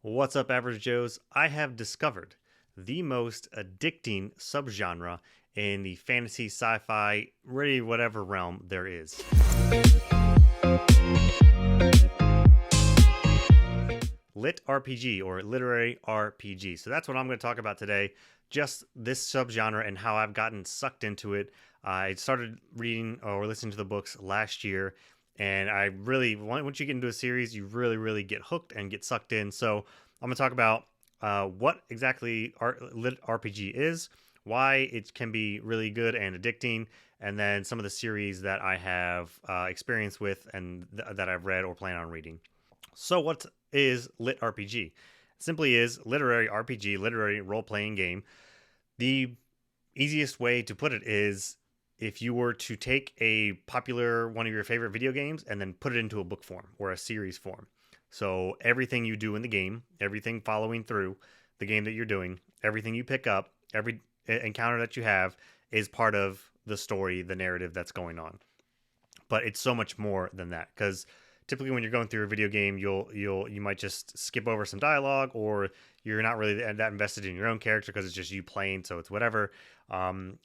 What's up, Average Joes? I have discovered the most addicting subgenre in the fantasy, sci-fi, really whatever realm there is. Lit RPG or literary RPG. So that's what I'm going to talk about today. Just this subgenre and how I've gotten sucked into it. I started reading or listening to the books last year, and I really, once you get into a series, you really get hooked and get sucked in. So I'm going to talk about what exactly lit RPG is, why it can be really good and addicting, and then some of the series that I have experience with and that I've read or plan on reading. So what is lit RPG? Simply is literary RPG, literary role-playing game. The easiest way to put it is if you were to take a popular one of your favorite video games and then put it into a book form or a series form. So everything you do in the game, everything following through the game that you're doing, everything you pick up, every encounter that you have is part of the story, the narrative that's going on. But it's so much more than that, because typically when you're going through a video game, you might just skip over some dialogue, or you're not really that invested in your own character because it's just you playing, so it's whatever.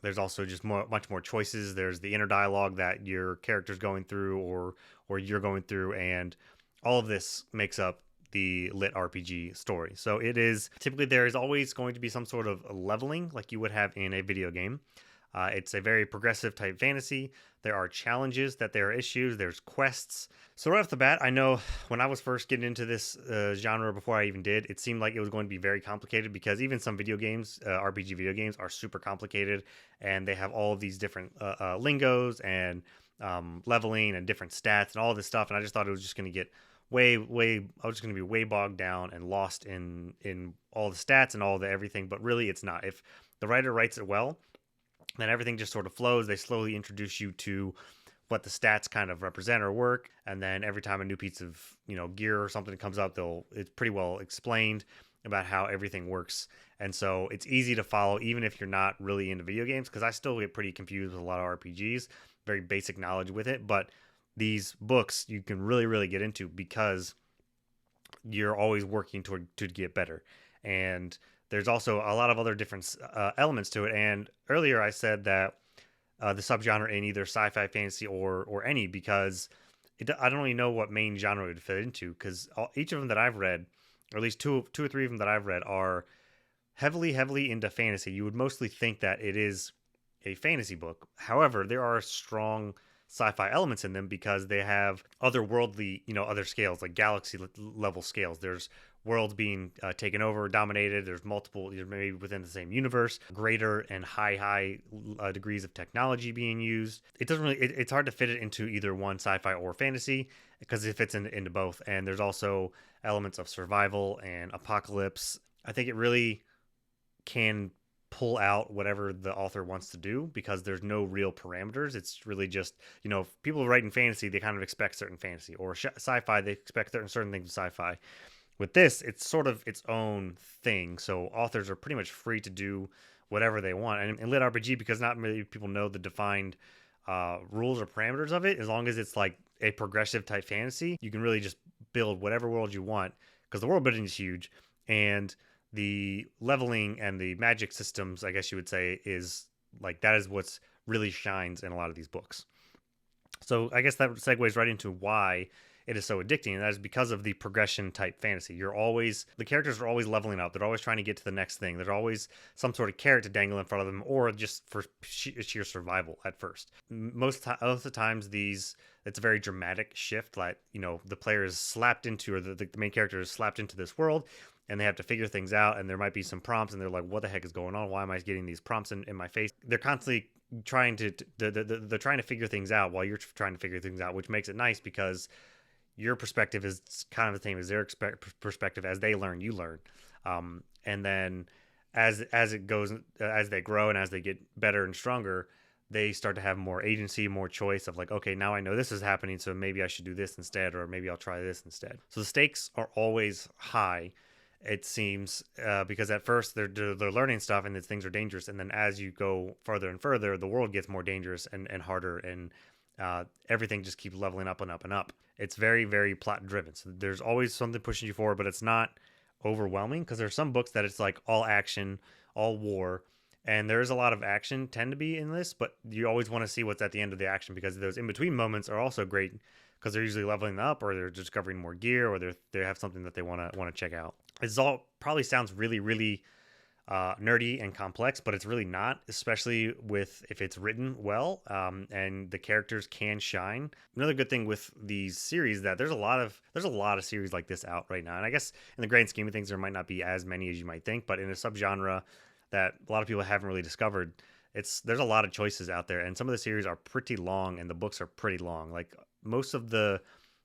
There's also just much more choices. There's the inner dialogue that your character's going through, or you're going through, and all of this makes up the lit RPG story. So it is typically, there is always going to be some sort of leveling like you would have in a video game. It's a very progressive type fantasy. There are challenges, that there are issues, there's quests. So right off the bat, I know when I was first getting into this genre, before I even did, it seemed like it was going to be very complicated, because even some video games, RPG video games, are super complicated, and they have all of these different lingos and leveling and different stats and all this stuff. And I just thought it was just going to get I was just going to be way bogged down and lost in all the stats and all the everything. But really, it's not. If the writer writes it well, then everything just sort of flows. They slowly introduce you to what the stats kind of represent or work, and then every time a new piece of gear or something comes up, it's pretty well explained about how everything works. And so it's easy to follow even if you're not really into video games, because I still get pretty confused with a lot of RPGs, very basic knowledge with it. But these books you can really get into, because you're always working to get better. And there's also a lot of other different elements to it. And earlier I said that the subgenre in either sci-fi, fantasy, or any, because I don't really know what main genre it would fit into, because each of them that I've read, or at least two or three of them that I've read, are heavily into fantasy. You would mostly think that it is a fantasy book. However, there are strong sci-fi elements in them, because they have otherworldly, other scales, like galaxy level scales. There's worlds being taken over, dominated. There's multiple, maybe within the same universe, greater and high degrees of technology being used. It doesn't really, it's hard to fit it into either one, sci-fi or fantasy, because it fits into both. And there's also elements of survival and apocalypse. I think it really can pull out whatever the author wants to do, because there's no real parameters. It's really just, people writing fantasy, they kind of expect certain fantasy, or sci-fi, they expect certain things of sci-fi. With this, it's sort of its own thing. So authors are pretty much free to do whatever they want. And in lit RPG, because not many people know the defined rules or parameters of it, as long as it's like a progressive type fantasy, you can really just build whatever world you want, because the world building is huge. And the leveling and the magic systems, I guess you would say, is like, that is what's really shines in a lot of these books. So I guess that segues right into why it is so addicting, and that is because of the progression type fantasy. The characters are always leveling up. They're always trying to get to the next thing. There's always some sort of carrot to dangle in front of them, or just for sheer survival at first. Most of the times, it's a very dramatic shift. Like, the player is slapped into, or the main character is slapped into this world, and they have to figure things out. And there might be some prompts, and they're like, "What the heck is going on? Why am I getting these prompts in my face?" They're constantly trying to they're trying to figure things out while you're trying to figure things out, which makes it nice, because your perspective is kind of the same as their perspective. As they learn, you learn. And then as it goes, as they grow and as they get better and stronger, they start to have more agency, more choice of like, okay, now I know this is happening, so maybe I should do this instead, or maybe I'll try this instead. So the stakes are always high, it seems, because at first they're learning stuff and things are dangerous. And then as you go further and further, the world gets more dangerous and harder, and everything just keeps leveling up and up and up. It's very plot driven. So there's always something pushing you forward, but it's not overwhelming, because there's some books that it's like all action, all war, and there's a lot of action tend to be in this, but you always want to see what's at the end of the action, because those in between moments are also great, because they're usually leveling up, or they're discovering more gear, or they have something that they want to check out. It's all probably sounds really really nerdy and complex, but it's really not, especially with if it's written well, and the characters can shine. Another good thing with these series that there's a lot of series like this out right now, and I guess in the grand scheme of things there might not be as many as you might think, but in a subgenre that a lot of people haven't really discovered, there's a lot of choices out there, and some of the series are pretty long, and the books are pretty long. Like most of the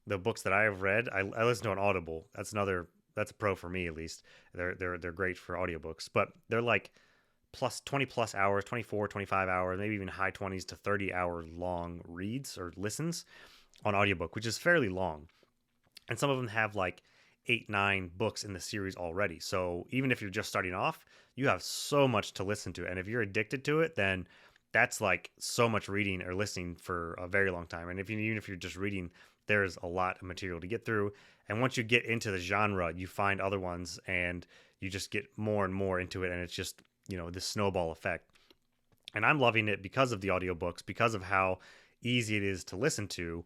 books that I have read, I listen to an Audible. That's a pro for me, at least. They're great for audiobooks, but they're like plus 20 plus hours, 24, 25 hours, maybe even high 20s to 30-hour long reads or listens on audiobook, which is fairly long. And some of them have like 8, 9 books in the series already. So even if you're just starting off, you have so much to listen to. And if you're addicted to it, then that's like so much reading or listening for a very long time. And even if you're just reading, there's a lot of material to get through. And once you get into the genre, you find other ones and you just get more and more into it. And it's just, this snowball effect. And I'm loving it because of the audiobooks, because of how easy it is to listen to.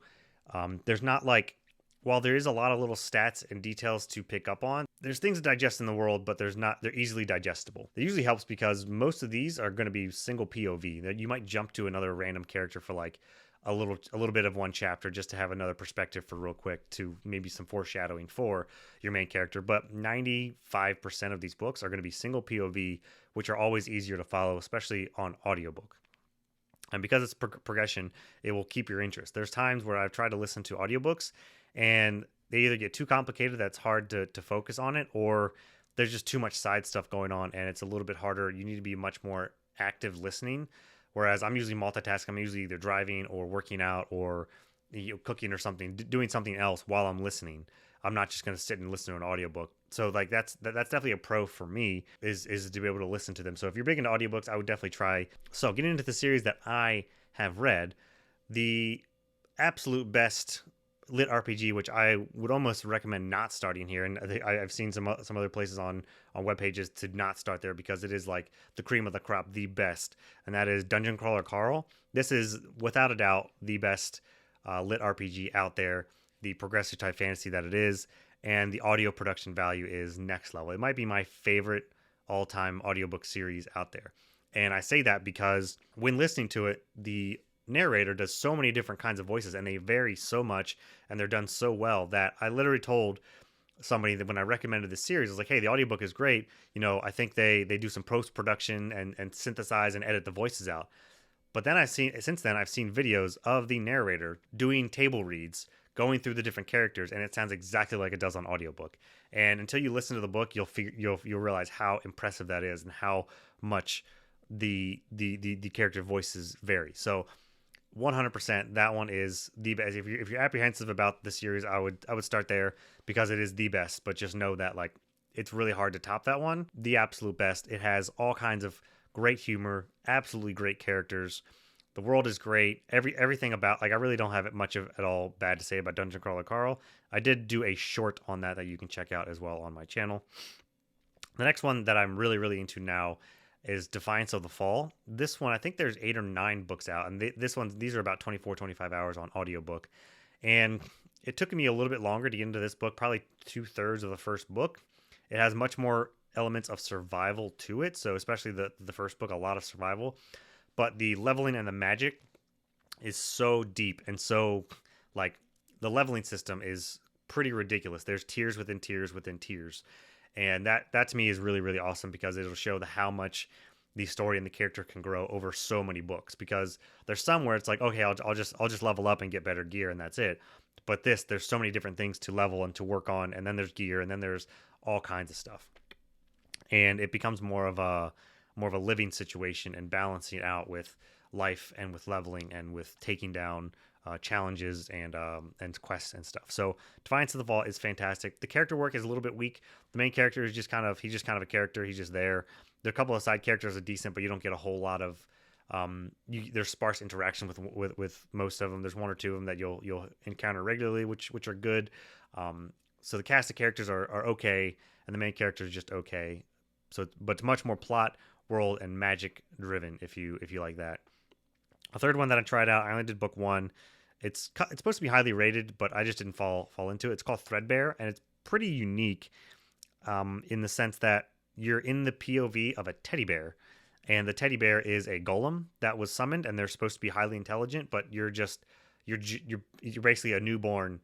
There's not like, while there is a lot of little stats and details to pick up on, there's things to digest in the world, but they're easily digestible. It usually helps because most of these are going to be single POV, that you might jump to another random character for like a little bit of one chapter just to have another perspective for real quick, to maybe some foreshadowing for your main character. But 95% of these books are going to be single POV, which are always easier to follow, especially on audiobook. And because it's progression, it will keep your interest. There's times where I've tried to listen to audiobooks and they either get too complicated that's hard to focus on it, or there's just too much side stuff going on and it's a little bit harder. You need to be much more active listening. Whereas I'm usually multitasking. I'm usually either driving or working out or cooking or something, doing something else while I'm listening. I'm not just going to sit and listen to an audiobook. So like that's definitely a pro for me, is to be able to listen to them. So if you're big into audiobooks, I would definitely try. So getting into the series that I have read, the absolute best LitRPG, which I would almost recommend not starting here, and I've seen some other places on web pages to not start there, because it is like the cream of the crop, the best, and that is Dungeon Crawler Carl. This is without a doubt the best LitRPG out there, the progressive type fantasy that it is, and the audio production value is next level. It might be my favorite all-time audiobook series out there, and I say that because when listening to it, the narrator does so many different kinds of voices and they vary so much and they're done so well that I literally told somebody that when I recommended this series, I was like, hey, the audiobook is great. I think they do some post-production and synthesize and edit the voices out. But then I've seen videos of the narrator doing table reads, going through the different characters, and it sounds exactly like it does on audiobook. And until you listen to the book, you'll realize how impressive that is and how much the character voices vary. So 100%, that one is the best. If you're apprehensive about the series, I would start there, because it is the best. But just know that like it's really hard to top that one. The absolute best. It has all kinds of great humor, absolutely great characters. The world is great. Everything about, like, I really don't have much of at all bad to say about Dungeon Crawler Carl. I did do a short on that you can check out as well on my channel. The next one that I'm really really into now is Defiance of the Fall. This one, I think there's 8 or 9 books out, and these are about 24, 25 hours on audiobook. And it took me a little bit longer to get into this book, probably 2/3 of the first book. It has much more elements of survival to it, so especially the first book, a lot of survival. But the leveling and the magic is so deep, and so, like, the leveling system is pretty ridiculous. There's tiers within tiers within tiers. And that to me is really, really awesome, because it'll show how much the story and the character can grow over so many books. Because there's some where it's like, okay, I'll just level up and get better gear and that's it. But there's so many different things to level and to work on, and then there's gear, and then there's all kinds of stuff. And it becomes more of a living situation and balancing it out with life and with leveling and with taking down challenges and quests and stuff. So Defiance of the Fall is fantastic. The character work is a little bit weak. The main character is just kind of a character. He's just there. There are a couple of side characters that are decent, but you don't get a whole lot of there's sparse interaction with most of them. There's 1 or 2 of them that you'll encounter regularly, which are good. So the cast of characters are okay, and the main character is just okay. So, but it's much more plot, world, and magic driven if you like that. A third one that I tried out, I only did book one. It's supposed to be highly rated, but I just didn't fall into it. It's called Threadbare, and it's pretty unique in the sense that you're in the POV of a teddy bear, and the teddy bear is a golem that was summoned, and they're supposed to be highly intelligent, but you're basically a newborn,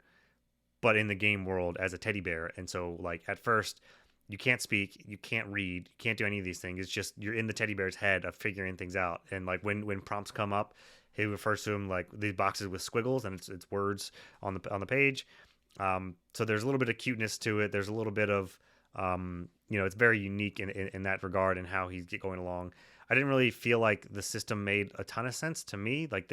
but in the game world as a teddy bear. And so, like, at first, you can't speak, you can't read, you can't do any of these things. It's just you're in the teddy bear's head of figuring things out. And like when prompts come up, he refers to them like these boxes with squiggles, and it's words on the page. So there's a little bit of cuteness to it. There's a little bit of it's very unique in that regard and how he's going along. I didn't really feel like the system made a ton of sense to me. Like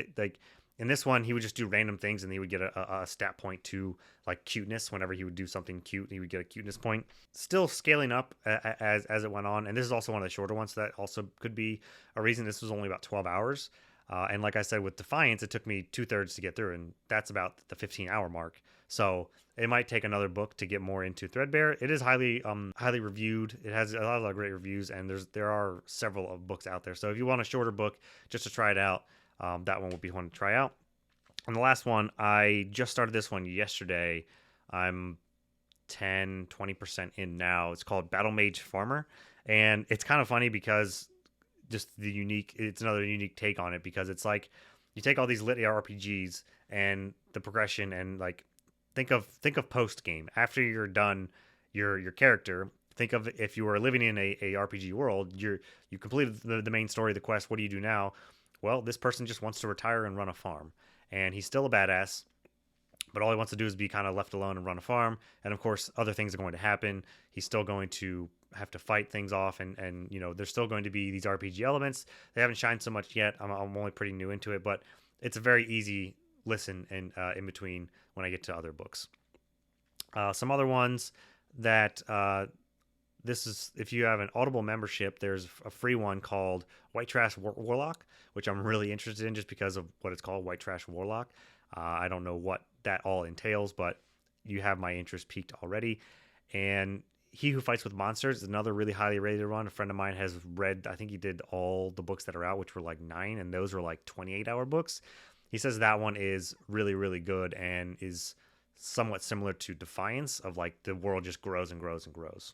in this one, he would just do random things, and he would get a stat point to like cuteness. Whenever he would do something cute, he would get a cuteness point. Still scaling up as it went on. And this is also one of the shorter ones, so that also could be a reason. This was only about 12 hours. And like I said, with Defiance, it took me 2/3 to get through, and that's about the 15-hour mark. So it might take another book to get more into Threadbare. It is highly reviewed. It has a lot of great reviews, and there are several of books out there. So if you want a shorter book just to try it out, that one would be one to try out. And the last one, I just started this one yesterday. I'm 20% in now. It's called Battle Mage Farmer, and it's kind of funny because it's another unique take on it, because it's like you take all these LitRPGs and the progression, and like think of post game after you're done your character. Think of if you were living in a RPG world, you completed the main story, the quest. What do you do now? Well, this person just wants to retire and run a farm, and he's still a badass, but all he wants to do is be kind of left alone and run a farm. And of course, other things are going to happen. He's still going to have to fight things off, and there's still going to be these RPG elements. They haven't shined so much yet. I'm only pretty new into it, but it's a very easy listen and in between when I get to other books. Some other ones that this is, if you have an Audible membership, there's a free one called White Trash Warlock, which I'm really interested in just because of what it's called, White Trash Warlock. I don't know what that all entails, but you have my interest piqued already. And He Who Fights with Monsters is another really highly rated one. A friend of mine has read, I think he did all the books that are out, which were like 9, and those were like 28-hour books. He says that one is really, really good and is somewhat similar to Defiance, of like the world just grows and grows and grows.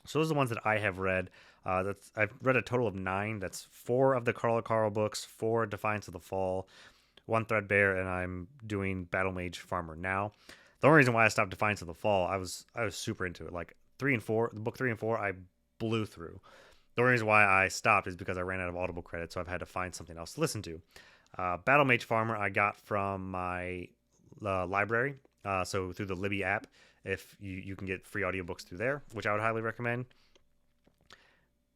So those are the ones that I have read. I've read a total of 9. That's 4 of the Carl books, 4 Defiance of the Fall, 1 Threadbare, and I'm doing Battle Mage Farmer now. The only reason why I stopped Defiance of the Fall, I was super into it. Like book 3 and 4, I blew through. The only reason why I stopped is because I ran out of Audible credit, so I've had to find something else to listen to. Battle Mage Farmer I got from my library, so through the Libby app. If you can get free audiobooks through there, which I would highly recommend.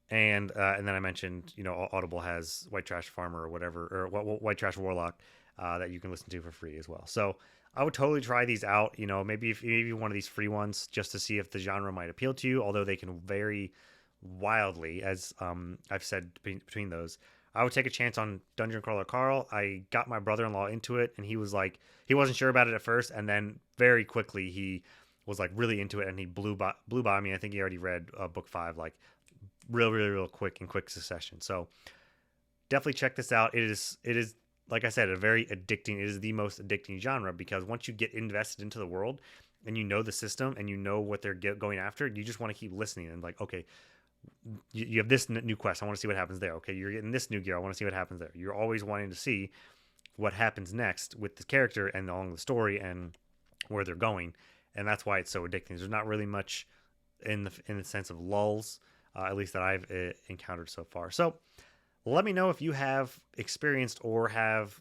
And then I mentioned, Audible has White Trash Farmer or whatever, or White Trash Warlock that you can listen to for free as well. So I would totally try these out. Maybe one of these free ones just to see if the genre might appeal to you. Although they can vary wildly, as I've said between those. I would take a chance on Dungeon Crawler Carl. I got my brother-in-law into it, and he was like, he wasn't sure about it at first, and then very quickly he was like really into it, and he blew by me. I think he already read book 5 like real quick succession. So definitely check this out. It is like I said, a very addicting. It is the most addicting genre, because once you get invested into the world and you know the system and you know what they're going after, you just want to keep listening and like, okay, you have this new quest, I want to see what happens there. Okay, you're getting this new gear, I want to see what happens there. You're always wanting to see what happens next with the character and along the story and where they're going. And that's why it's so addicting. There's not really much in the sense of lulls, at least that I've encountered so far. So let me know if you have experienced or have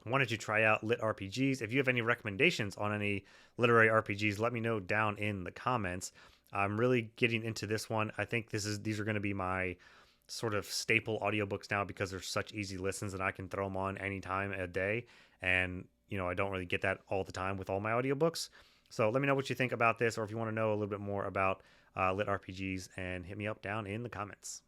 wanted to try out lit RPGs. If you have any recommendations on any literary RPGs, let me know down in the comments. I'm really getting into this one. I think these are going to be my sort of staple audiobooks now, because they're such easy listens and I can throw them on anytime a day. And, I don't really get that all the time with all my audiobooks. So let me know what you think about this, or if you want to know a little bit more about lit RPGs, and hit me up down in the comments.